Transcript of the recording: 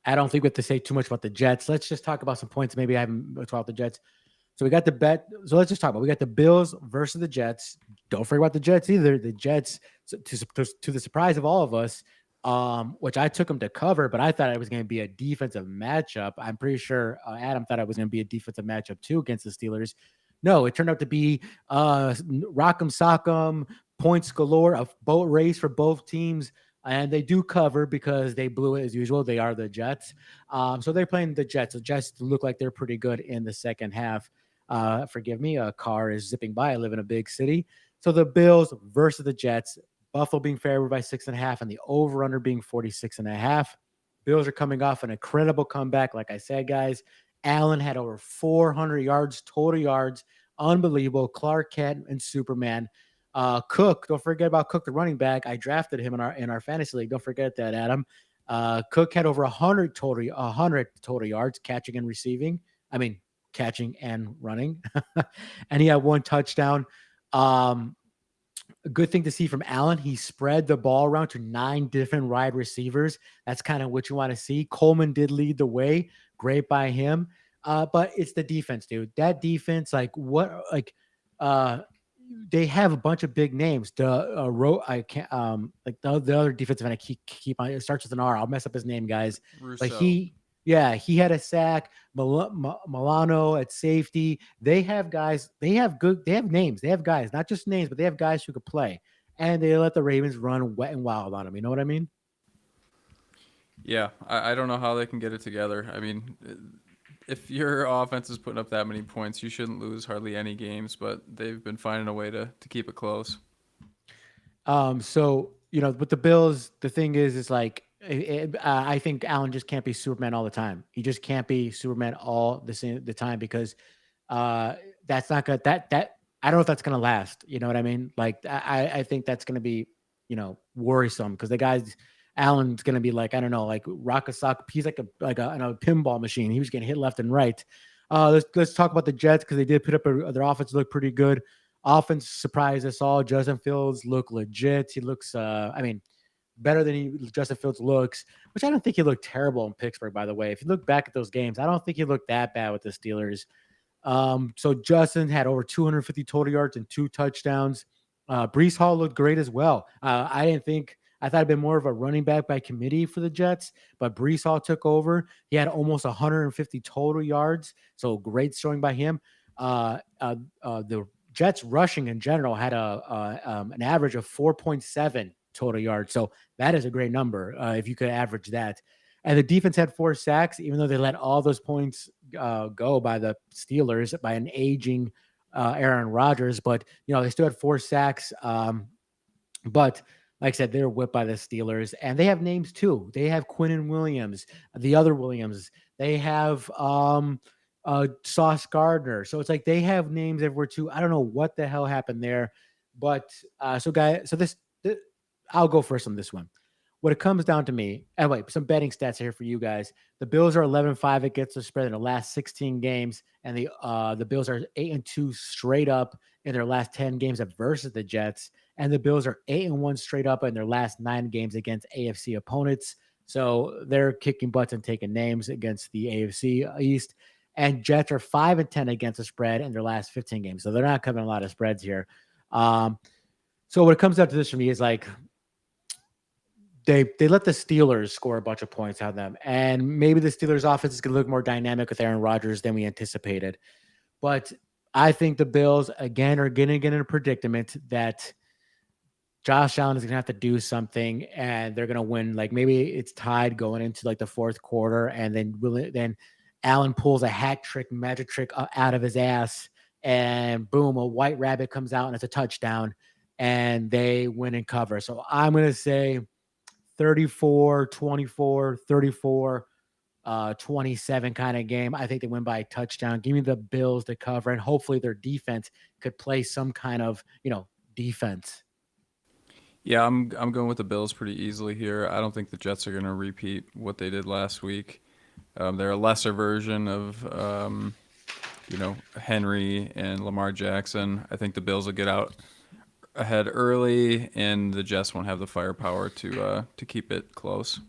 I don't think we have to say too much about the Jets. Let's just talk about some points. Maybe I haven't talked about the Jets. So we got the bet. So let's just talk about. We got the Bills versus the Jets. Don't forget about the Jets either. The Jets, to the surprise of all of us, which I took them to cover, but I thought it was going to be a defensive matchup. I'm pretty sure Adam thought it was going to be a defensive matchup too against the Steelers. No, it turned out to be rock'em sock'em, points galore, a boat race for both teams. And they do cover because they blew it as usual. They are the Jets. So they're playing the Jets. The Jets look like they're pretty good in the second half. Forgive me, a car is zipping by. I live in a big city. So the Bills versus the Jets. Buffalo being favored by 6.5 and the over-under being 46.5. Bills are coming off an incredible comeback. Like I said, guys, Allen had over 400 yards, total yards. Unbelievable. Clark Kent and Superman. Cook, don't forget about Cook, the running back. I drafted him in our fantasy league. Don't forget that, Adam. Cook had over 100 total yards catching and receiving. I mean, catching and running, and he had one touchdown. A good thing to see from Allen. He spread the ball around to 9 different wide receivers. That's kind of what you want to see. Coleman did lead the way. Great by him. But it's the defense, dude. That defense, uh, they have a bunch of big names. I can't the other defensive end. I keep on. It starts with an R. I'll mess up his name, guys. But Rousseau. he had a sack. Milano at safety. They have guys. They have good. They have names. They have guys, not just names, but they have guys who could play. And they let the Ravens run wet and wild on them. You know what I mean? Yeah, I don't know how they can get it together. I mean, if your offense is putting up that many points, you shouldn't lose hardly any games, but they've been finding a way to keep it close. So with the Bills, the thing is like I think Allen just can't be Superman all the time. He just can't be Superman all the time because uh, that's not gonna that I don't know if that's gonna last. You know what I mean? Like I think that's gonna be worrisome because the guys. Allen's gonna be like I don't know, like rock a sock. He's like a pinball machine. He was getting hit left and right. Let's talk about the Jets because they did put up their offense look pretty good. Offense surprised us all. Justin Fields look legit. He looks, better than Justin Fields looks, which I don't think he looked terrible in Pittsburgh, by the way. If you look back at those games, I don't think he looked that bad with the Steelers. So Justin had over 250 total yards and 2 touchdowns. Brees Hall looked great as well. I thought it'd been more of a running back by committee for the Jets, but Brees Hall took over. He had almost 150 total yards, so great showing by him. The Jets rushing in general had an average of 4.7 total yards, so that is a great number if you could average that. And the defense had 4 sacks, even though they let all those points go by the Steelers by an aging Aaron Rodgers. But they still had 4 sacks. But like I said, they're whipped by the Steelers, and they have names too. They have Quinnen Williams, the other Williams. They have Sauce Gardner. So it's like they have names everywhere too. I don't know what the hell happened there, but I'll go first on this one. What it comes down to me, anyway, some betting stats here for you guys. The Bills are 11-5 against the spread in the last 16 games, and the Bills are 8-2 straight up in their last 10 games versus the Jets, and the Bills are 8-1 straight up in their last 9 games against AFC opponents. So they're kicking butts and taking names against the AFC East. And Jets are 5-10 against the spread in their last 15 games. So they're not covering a lot of spreads here. So what it comes down to this for me is like they let the Steelers score a bunch of points on them. And maybe the Steelers offense is going to look more dynamic with Aaron Rodgers than we anticipated. But I think the Bills, again, are going to get in a predicament that Josh Allen is going to have to do something and they're going to win. Like maybe it's tied going into like the fourth quarter and then Allen pulls a hat trick, magic trick out of his ass and boom, a white rabbit comes out and it's a touchdown and they win and cover. So I'm going to say 34-24, 27 kind of game. I think they win by a touchdown. Give me the Bills to cover, and hopefully their defense could play some kind of, defense. Yeah, I'm going with the Bills pretty easily here. I don't think the Jets are going to repeat what they did last week. They're a lesser version of Henry and Lamar Jackson. I think the Bills will get out ahead early, and the Jets won't have the firepower to keep it close.